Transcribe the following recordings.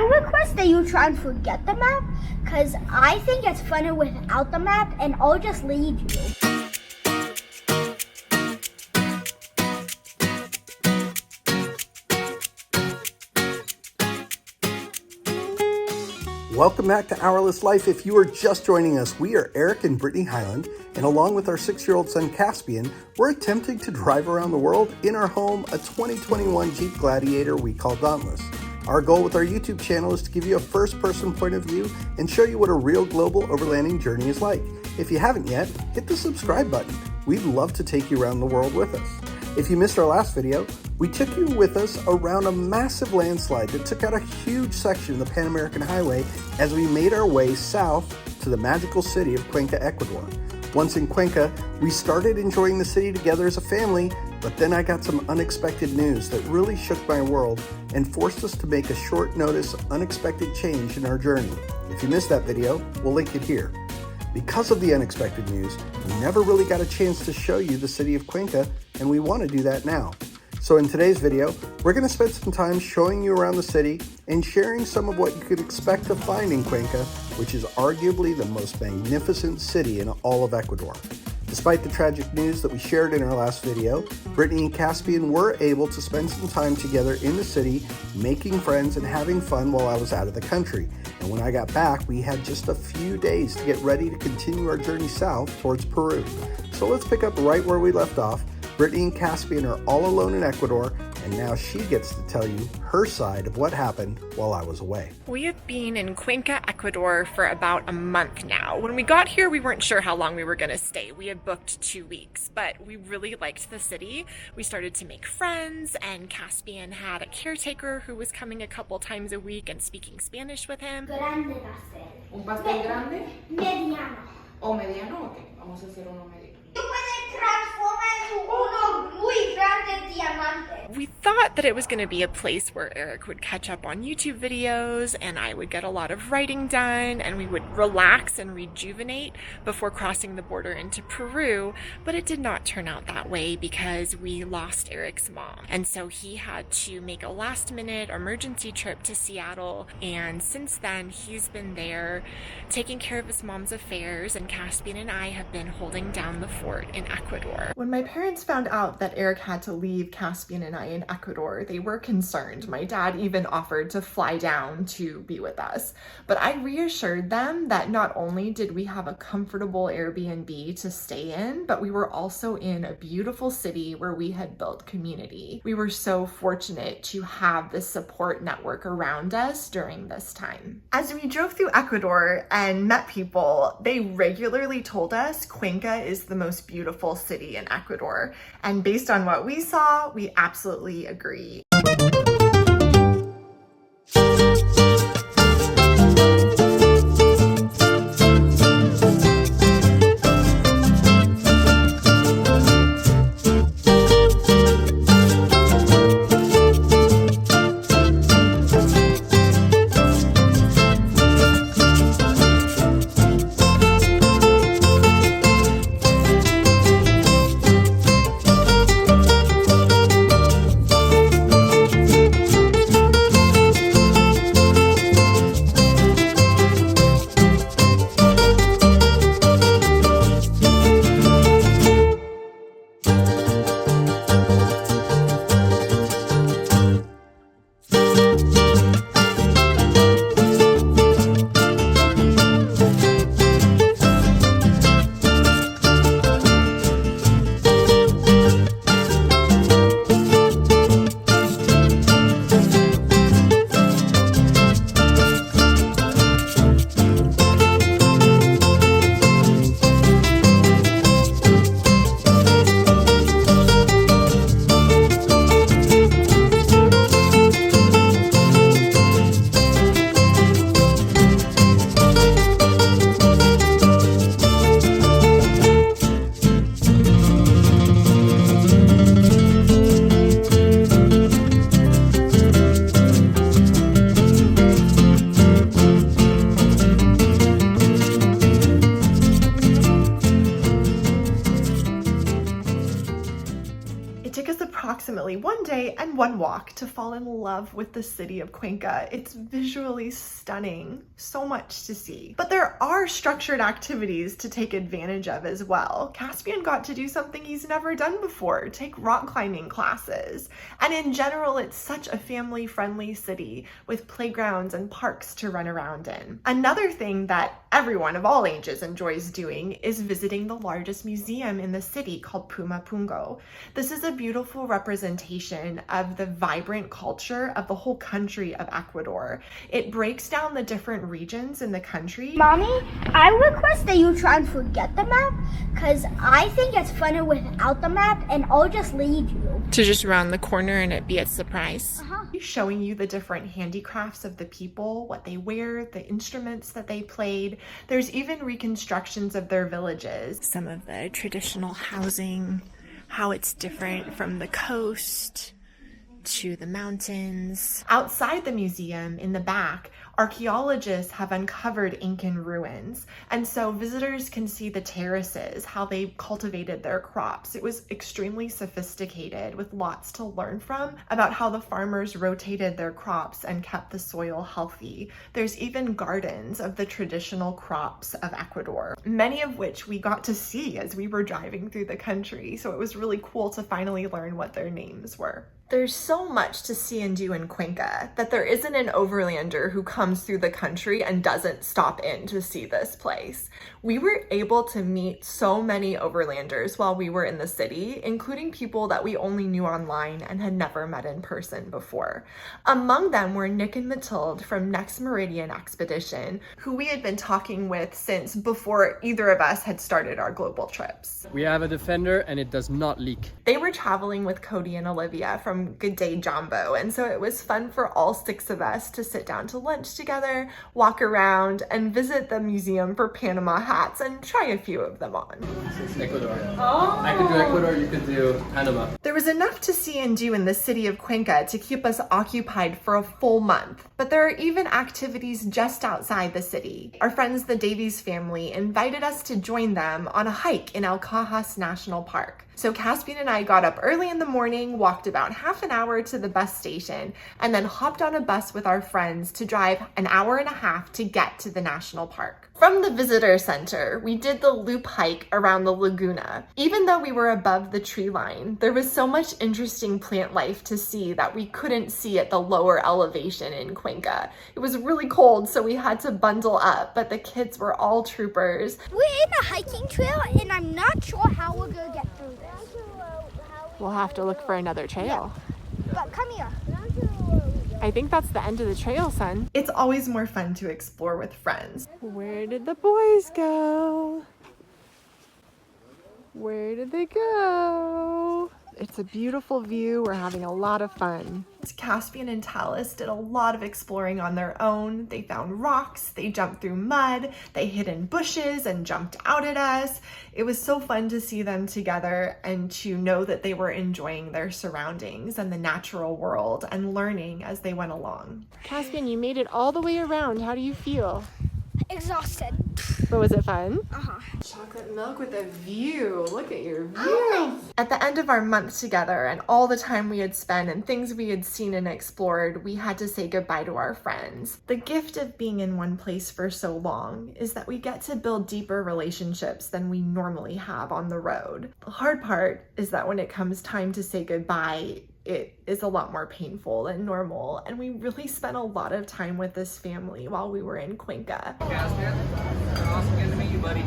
request that you try and forget the map, because I think it's funner without the map, and I'll just lead you. Welcome back to Hourless Life. If you are just joining us, we are Eric and Brittany Highland, and along with our 6-year-old son Caspian, we're attempting to drive around the world in our home, a 2021 Jeep Gladiator we call Dauntless. Our goal with our YouTube channel is to give you a first-person point of view and show you what a real global overlanding journey is like. If you haven't yet, hit the subscribe button. We'd love to take you around the world with us. If you missed our last video, we took you with us around a massive landslide that took out a huge section of the Pan American Highway as we made our way south to the magical city of Cuenca, Ecuador. Once in Cuenca, we started enjoying the city together as a family, but then I got some unexpected news that really shook my world and forced us to make a short notice, unexpected change in our journey. If you missed that video, we'll link it here. Because of the unexpected news, we never really got a chance to show you the city of Cuenca, and we want to do that now. So in today's video, we're going to spend some time showing you around the city and sharing some of what you could expect to find in Cuenca, which is arguably the most magnificent city in all of Ecuador. Despite the tragic news that we shared in our last video, Brittany and Caspian were able to spend some time together in the city, making friends and having fun while I was out of the country. And when I got back, we had just a few days to get ready to continue our journey south towards Peru. So let's pick up right where we left off. Brittany and Caspian are all alone in Ecuador, and now she gets to tell you her side of what happened while I was away. We have been in Cuenca, Ecuador for about a month now. When we got here, we weren't sure how long we were going to stay. We had booked 2 weeks, but we really liked the city. We started to make friends, and Caspian had a caretaker who was coming a couple times a week and speaking Spanish with him. Grande pastel. ¿Un pastel grande? Mediano. ¿O mediano? Ok, vamos a hacer uno mediano. We thought that it was going to be a place where Eric would catch up on YouTube videos and I would get a lot of writing done and we would relax and rejuvenate before crossing the border into Peru, but it did not turn out that way because we lost Eric's mom. And so he had to make a last-minute emergency trip to Seattle, and since then he's been there taking care of his mom's affairs, and Caspian and I have been holding down the fort in Ecuador. When my parents found out that Eric had to leave Caspian and I in Ecuador, they were concerned. My dad even offered to fly down to be with us. But I reassured them that not only did we have a comfortable Airbnb to stay in, but we were also in a beautiful city where we had built community. We were so fortunate to have this support network around us during this time. As we drove through Ecuador and met people, they regularly told us Cuenca is the most beautiful city in Ecuador. And based on what we saw, we absolutely agree. one walk to fall in love with the city of Cuenca. It's visually stunning, so much to see. But there are structured activities to take advantage of as well. Caspian got to do something he's never done before, take rock climbing classes. And in general, it's such a family-friendly city with playgrounds and parks to run around in. Another thing that everyone of all ages enjoys doing is visiting the largest museum in the city called Puma Pungo. This is a beautiful representation of the vibrant culture of the whole country of Ecuador. It breaks down the different regions in the country. Mommy, I request that you try and forget the map, because I think it's funner without the map, and I'll just lead you. To just round the corner and it be a surprise. Showing you the different handicrafts of the people, what they wear, the instruments that they played. There's even reconstructions of their villages. Some of the traditional housing, how it's different from the coast to the mountains. Outside the museum, in the back, archaeologists have uncovered Incan ruins, and so visitors can see the terraces, how they cultivated their crops. It was extremely sophisticated, with lots to learn from about how the farmers rotated their crops and kept the soil healthy. There's even gardens of the traditional crops of Ecuador, many of which we got to see as we were driving through the country, so it was really cool to finally learn what their names were. There's so much to see and do in Cuenca that there isn't an overlander who comes through the country and doesn't stop in to see this place. We were able to meet so many overlanders while we were in the city, including people that we only knew online and had never met in person before. Among them were Nick and Matilde from Next Meridian Expedition, who we had been talking with since before either of us had started our global trips. We have a Defender and it does not leak. They were traveling with Cody and Olivia from Good Day Jumbo, and so it was fun for all 6 of us to sit down to lunch together, walk around, and visit the museum for Panama hats and try a few of them on. This is Ecuador. Oh. I could do Ecuador, you could do Panama. There was enough to see and do in the city of Cuenca to keep us occupied for a full month, but there are even activities just outside the city. Our friends the Davies family invited us to join them on a hike in Cajas National Park. So Caspian and I got up early in the morning, walked about half an hour to the bus station, and then hopped on a bus with our friends to drive an hour and a half to get to the national park. From the visitor center, we did the loop hike around the laguna. Even though we were above the tree line, there was so much interesting plant life to see that we couldn't see at the lower elevation in Cuenca. It was really cold, so we had to bundle up, but the kids were all troopers. We're in a hiking trail, and I'm not sure how we're gonna get through this. We'll have to look for another trail. But come here. I think that's the end of the trail, son. It's always more fun to explore with friends. Where did the boys go? Where did they go? It's a beautiful view. We're having a lot of fun. Caspian and Talus did a lot of exploring on their own. They found rocks, they jumped through mud, they hid in bushes and jumped out at us. It was so fun to see them together and to know that they were enjoying their surroundings and the natural world and learning as they went along. Caspian, you made it all the way around. How do you feel? Exhausted. But was it fun? Chocolate milk with a view. Look at your view. At the end of our month together and all the time we had spent and things we had seen and explored, we had to say goodbye to our friends. The gift of being in one place for so long is that we get to build deeper relationships than we normally have on the road. The hard part is that when it comes time to say goodbye, it is a lot more painful than normal, and we really spent a lot of time with this family while we were in Cuenca. Caspian, awesome getting to meet you, buddy.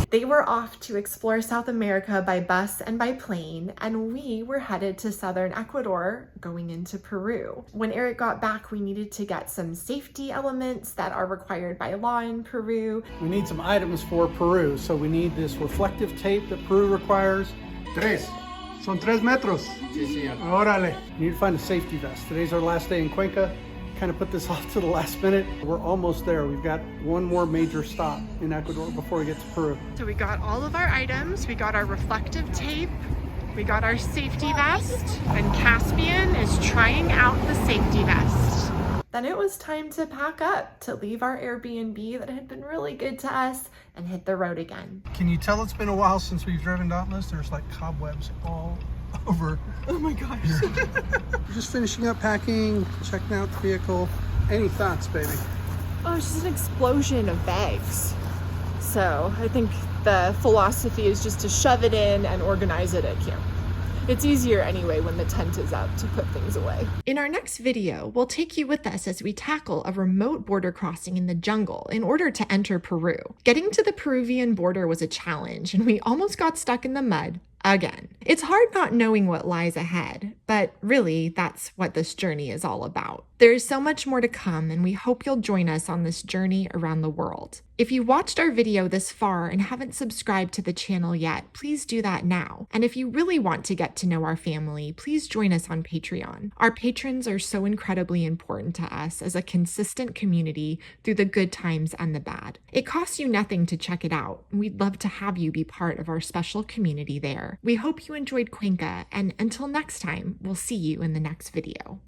They were off to explore South America by bus and by plane, and we were headed to southern Ecuador, going into Peru. When Eric got back, we needed to get some safety elements that are required by law in Peru. We need some items for Peru, so we need this reflective tape that Peru requires. Son 3 metros. Sí, señor. Órale. You need to find a safety vest. Today's our last day in Cuenca. Kind of put this off to the last minute. We're almost there. We've got one more major stop in Ecuador before we get to Peru. So we got all of our items. We got our reflective tape. We got our safety vest. And Caspian is trying out the safety vest. then it was time to pack up, to leave our Airbnb that had been really good to us and hit the road again. Can you tell it's been a while since we've driven Dauntless? There's like cobwebs all over. Oh my gosh. Just finishing up packing, checking out the vehicle. Any thoughts, baby? Oh, it's just an explosion of bags. So I think the philosophy is just to shove it in and organize it at camp. It's easier anyway when the tent is up to put things away. In our next video, we'll take you with us as we tackle a remote border crossing in the jungle in order to enter Peru. Getting to the Peruvian border was a challenge, and we almost got stuck in the mud again. It's hard not knowing what lies ahead, but really that's what this journey is all about. There is so much more to come, and we hope you'll join us on this journey around the world. If you watched our video this far and haven't subscribed to the channel yet, please do that now. And if you really want to get to know our family, please join us on Patreon. Our patrons are so incredibly important to us as a consistent community through the good times and the bad. It costs you nothing to check it out, and we'd love to have you be part of our special community there. We hope you enjoyed Cuenca, and until next time, we'll see you in the next video.